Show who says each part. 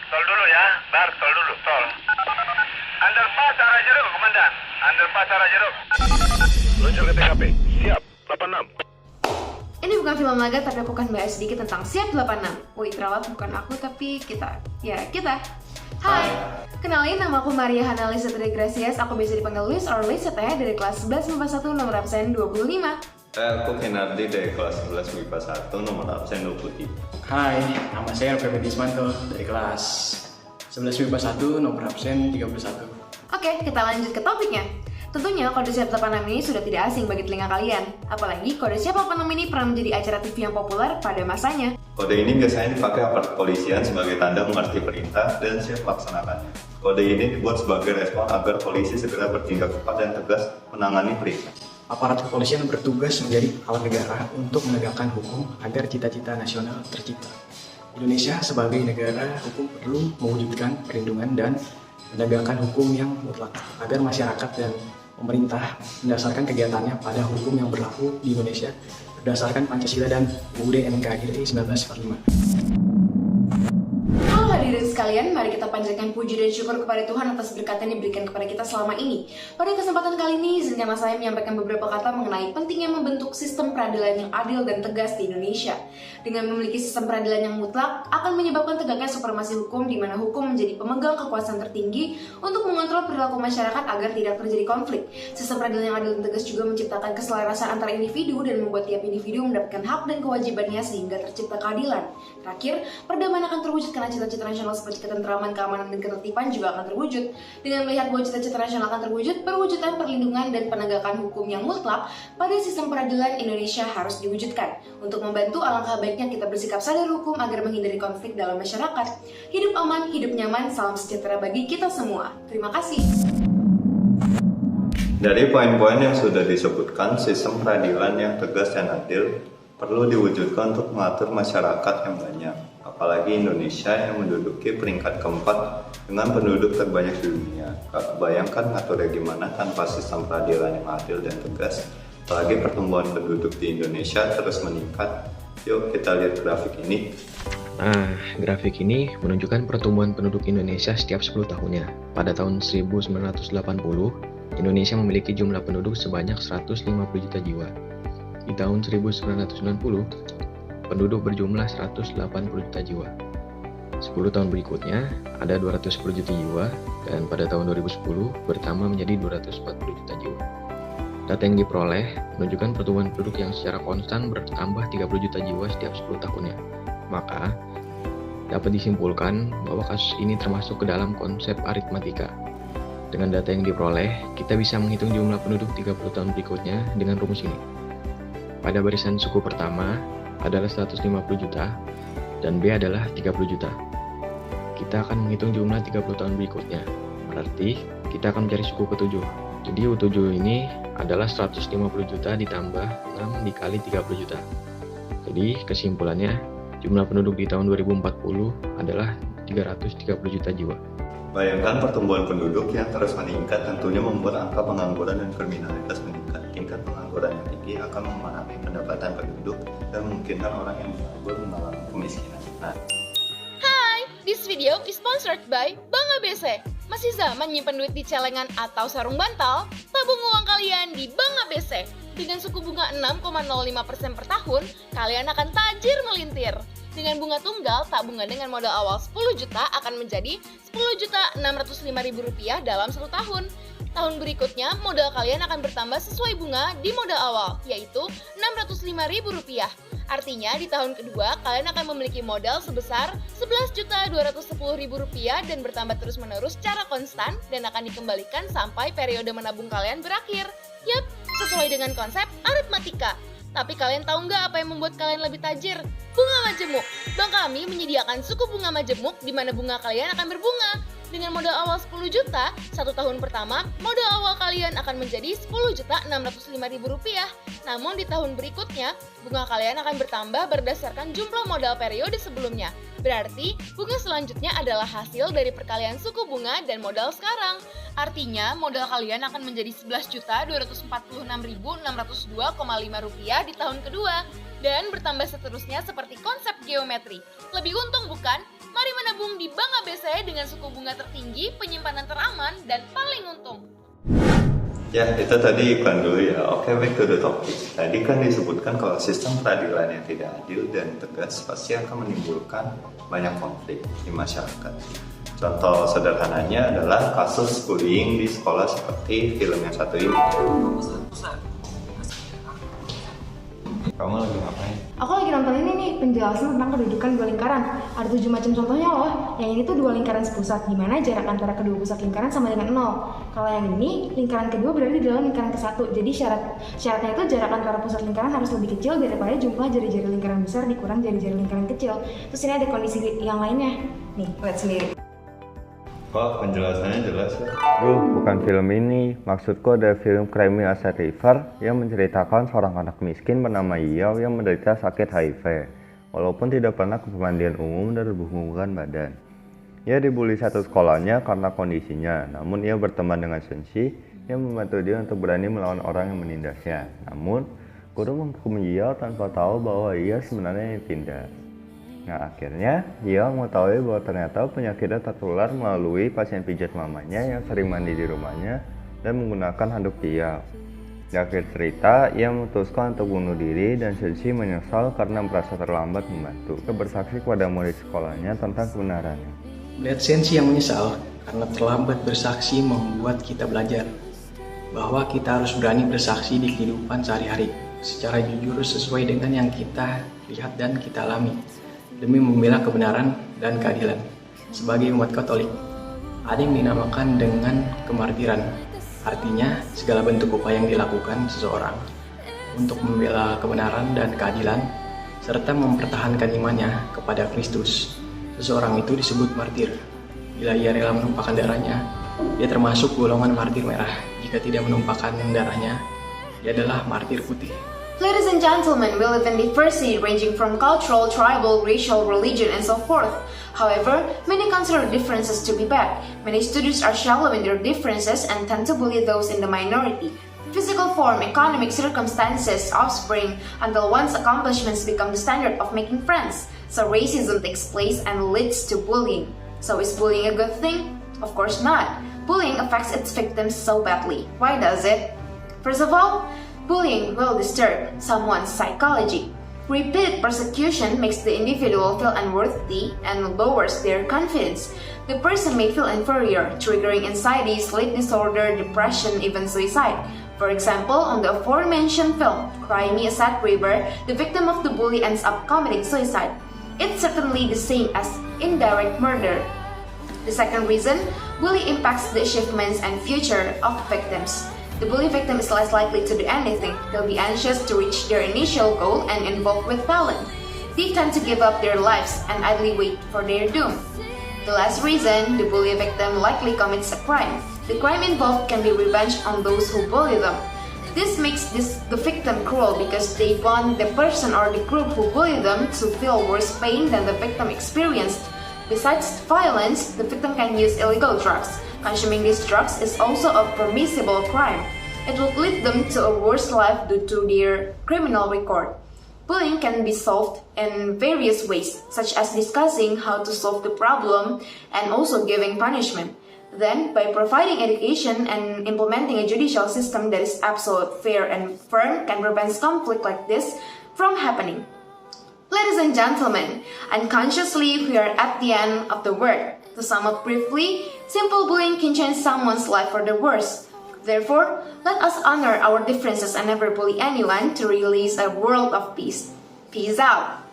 Speaker 1: Tol dulu ya, Bar, tol dulu, tol. Underpass arah Jeruk, Komandan. Underpass arah Jeruk. Luncur ke TKP. Siap, 86.
Speaker 2: Ini bukan film laga, tapi aku akan bahas sedikit tentang Siap 86. Woi, terawat bukan aku, tapi kita. Ya, kita. Hai, kenalin, nama aku Maria Hana Lisa Tri Gracias. Aku biasa dipanggil Luis or Lisette dari kelas 11 MIPA 1 nomor absen 25.
Speaker 3: Aku Kenardi dari kelas 11 MIPA 1 nomor absen 23.
Speaker 4: Hai, nama saya Alfred Dismanto dari kelas 11 MIPA 1 nomor absen 31.
Speaker 2: Oke, kita lanjut ke topiknya. Tentunya kode Siap 86 ini sudah tidak asing bagi telinga kalian. Apalagi kode Siap 86 ini pernah menjadi acara TV yang populer pada masanya.
Speaker 3: Kode ini biasanya dipakai aparat kepolisian sebagai tanda mengerti perintah dan siap melaksanakannya. Kode ini dibuat sebagai respon agar polisi segera bertindak cepat dan tegas menangani perintah.
Speaker 4: Aparat kepolisian bertugas menjadi alat negara untuk menegakkan hukum agar cita-cita nasional tercipta. Indonesia sebagai negara hukum perlu mewujudkan perlindungan dan menegakkan hukum yang mutlak agar masyarakat dan pemerintah mendasarkan kegiatannya pada hukum yang berlaku di Indonesia berdasarkan Pancasila dan UUD NKRI 1945.
Speaker 2: Halo hadirin sekalian, mari kita panjatkan puji dan syukur kepada Tuhan atas berkat yang diberikan kepada kita selama ini. Pada kesempatan kali ini, izinkanlah saya menyampaikan beberapa kata mengenai pentingnya membentuk sistem peradilan yang adil dan tegas di Indonesia. Dengan memiliki sistem peradilan yang mutlak, akan menyebabkan tegaknya supremasi hukum di mana hukum menjadi pemegang kekuasaan tertinggi untuk mengontrol perilaku masyarakat agar tidak terjadi konflik. Sistem peradilan yang adil dan tegas juga menciptakan keselarasan antara individu dan membuat tiap individu mendapatkan hak dan kewajibannya sehingga tercipta keadilan. Terakhir, perdamaian akan terwujud karena cita-cita nasional seperti ketentraman, keamanan, dan ketertiban juga akan terwujud. Dengan melihat bahwa cita-cita nasional akan terwujud, perwujudan perlindungan dan penegakan hukum yang mutlak pada sistem peradilan Indonesia harus diwujudkan. Untuk membantu, alangkah baiknya kita bersikap sadar hukum agar menghindari konflik dalam masyarakat. Hidup aman, hidup nyaman, salam sejahtera bagi kita semua. Terima kasih.
Speaker 3: Dari poin-poin yang sudah disebutkan, sistem peradilan yang tegas dan adil perlu diwujudkan untuk mengatur masyarakat yang banyak. Apalagi Indonesia yang menduduki peringkat keempat dengan penduduk terbanyak di dunia. Gak kebayangkan ngaturnya gimana tanpa sistem peradilan yang adil dan tegas. Apalagi pertumbuhan penduduk di Indonesia terus meningkat. Yuk kita lihat grafik ini.
Speaker 5: Nah, grafik ini menunjukkan pertumbuhan penduduk Indonesia setiap 10 tahunnya. Pada tahun 1980, Indonesia memiliki jumlah penduduk sebanyak 150 juta jiwa. Di tahun 1990, penduduk berjumlah 180 juta jiwa. 10 tahun berikutnya ada 210 juta jiwa dan pada tahun 2010 bertambah menjadi 240 juta jiwa. Data yang diperoleh menunjukkan pertumbuhan penduduk yang secara konstan bertambah 30 juta jiwa setiap 10 tahunnya. Maka, dapat disimpulkan bahwa kasus ini termasuk ke dalam konsep aritmatika. Dengan data yang diperoleh, kita bisa menghitung jumlah penduduk 30 tahun berikutnya dengan rumus ini. Pada barisan suku pertama adalah 150 juta dan B adalah 30 juta. Kita akan menghitung jumlah 30 tahun berikutnya. Berarti kita akan mencari suku ketujuh. Jadi U7 ini adalah 150 juta ditambah 6 dikali 30 juta. Jadi kesimpulannya jumlah penduduk di tahun 2040 adalah 330 juta jiwa.
Speaker 3: Bayangkan pertumbuhan penduduk yang terus meningkat tentunya membuat angka pengangguran dan kriminalitas meningkat. Tingkat pengangguran yang tinggi akan mempengaruhi pendapatan penduduk dan memungkinkan orang yang menganggur mengalami kemiskinan. Nah,
Speaker 6: This video is sponsored by Bank ABC. Masih zaman nyimpen duit di celengan atau sarung bantal? Tabung uang kalian di Bank ABC. Dengan suku bunga 6,05% per tahun, kalian akan tajir melintir. Dengan bunga tunggal, tabungan dengan modal awal 10 juta akan menjadi Rp10.605.000 dalam 1 tahun. Tahun berikutnya, modal kalian akan bertambah sesuai bunga di modal awal, yaitu Rp605.000. Artinya, di tahun kedua, kalian akan memiliki modal sebesar Rp11.210.000 dan bertambah terus-menerus secara konstan dan akan dikembalikan sampai periode menabung kalian berakhir. Yap, sesuai dengan konsep aritmatika. Tapi kalian tahu nggak apa yang membuat kalian lebih tajir? Bunga majemuk. Bank kami menyediakan suku bunga majemuk di mana bunga kalian akan berbunga. Dengan modal awal 10 juta, 1 tahun pertama, modal awal kalian akan menjadi Rp10.605.000. Namun di tahun berikutnya, bunga kalian akan bertambah berdasarkan jumlah modal periode sebelumnya. Berarti, bunga selanjutnya adalah hasil dari perkalian suku bunga dan modal sekarang. Artinya, modal kalian akan menjadi Rp11.246.602,5 di tahun kedua. Dan bertambah seterusnya seperti konsep geometri. Lebih untung bukan? Mari menabung di Bank ABC. saya dengan suku bunga tertinggi, penyimpanan teraman, dan paling untung.
Speaker 3: Ya, itu tadi iklan dulu ya. Oke, back to the topic. Tadi kan disebutkan kalau sistem peradilan yang tidak adil dan tegas pasti akan menimbulkan banyak konflik di masyarakat. Contoh sederhananya adalah kasus bullying di sekolah seperti film yang satu ini. Kamu lagi ngapain?
Speaker 2: Aku lagi nonton ini nih, penjelasan tentang kedudukan dua lingkaran. Ada 7 macam contohnya loh. Yang ini tuh dua lingkaran sepusat, di mana jarak antara kedua pusat lingkaran sama dengan 0. Kalau yang ini, lingkaran kedua berada di dalam lingkaran ke-1. Jadi syaratnya itu jarak antara pusat lingkaran harus lebih kecil daripada jumlah jari-jari lingkaran besar dikurang jari-jari lingkaran kecil. Terus ini ada kondisi yang lainnya. Nih, lihat sendiri.
Speaker 3: Kok penjelasannya jelas ya? Bukan film ini. Maksudku ada film Cry Me a River yang menceritakan seorang anak miskin bernama Yao yang menderita sakit HIV. Walaupun tidak pernah ke pemandian umum dan berhubungan badan. Ia dibully satu sekolahnya karena kondisinya. Namun ia berteman dengan Senshi yang membantu dia untuk berani melawan orang yang menindasnya. Namun, guru menghukum Yao tanpa tahu bahwa ia sebenarnya yang tindas. Nah, akhirnya dia mengetahui bahwa ternyata penyakitnya tertular melalui pasien pijat mamanya yang sering mandi di rumahnya dan menggunakan handuk dia. Di akhir cerita, ia memutuskan untuk bunuh diri dan Senshi menyesal karena merasa terlambat membantu. Ia bersaksi kepada murid sekolahnya tentang kebenarannya.
Speaker 4: Melihat Senshi yang menyesal karena terlambat bersaksi membuat kita belajar bahwa kita harus berani bersaksi di kehidupan sehari-hari secara jujur sesuai dengan yang kita lihat dan kita alami, demi membela kebenaran dan keadilan. Sebagai umat Katolik, ada yang dinamakan dengan kemartiran. Artinya, segala bentuk upaya yang dilakukan seseorang untuk membela kebenaran dan keadilan, serta mempertahankan imannya kepada Kristus. Seseorang itu disebut martir. Bila ia rela menumpahkan darahnya, dia termasuk golongan martir merah. Jika tidak menumpahkan darahnya, dia adalah martir putih.
Speaker 2: Ladies and gentlemen, we live in diversity ranging from cultural, tribal, racial, religion, and so forth. However, many consider differences to be bad. Many students are shallow in their differences and tend to bully those in the minority. Physical form, economic circumstances, offspring, until one's accomplishments become the standard of making friends. So racism takes place and leads to bullying. So is bullying a good thing? Of course not. Bullying affects its victims so badly. Why does it? First of all, bullying will disturb someone's psychology. Repeated persecution makes the individual feel unworthy and lowers their confidence. The person may feel inferior, triggering anxiety, sleep disorder, depression, even suicide. For example, on the aforementioned film, Cry Me a River, the victim of the bully ends up committing suicide. It's certainly the same as indirect murder. The second reason, bully impacts the achievements and future of victims. The bully victim is less likely to do anything. They'll be anxious to reach their initial goal and involved with violence. They tend to give up their lives and idly wait for their doom. The last reason, the bully victim likely commits a crime. The crime involved can be revenge on those who bully them. This makes the victim cruel because they want the person or the group who bullied them to feel worse pain than the victim experienced. Besides violence, the victim can use illegal drugs. Consuming these drugs is also a permissible crime. It will lead them to a worse life due to their criminal record. Bullying can be solved in various ways, such as discussing how to solve the problem and also giving punishment. Then, by providing education and implementing a judicial system that is absolute, fair, and firm can prevent conflict like this from happening. Ladies and gentlemen, unconsciously we are at the end of the word. To sum up briefly, simple bullying can change someone's life for the worse. Therefore, let us honor our differences and never bully anyone to release a world of peace. Peace out!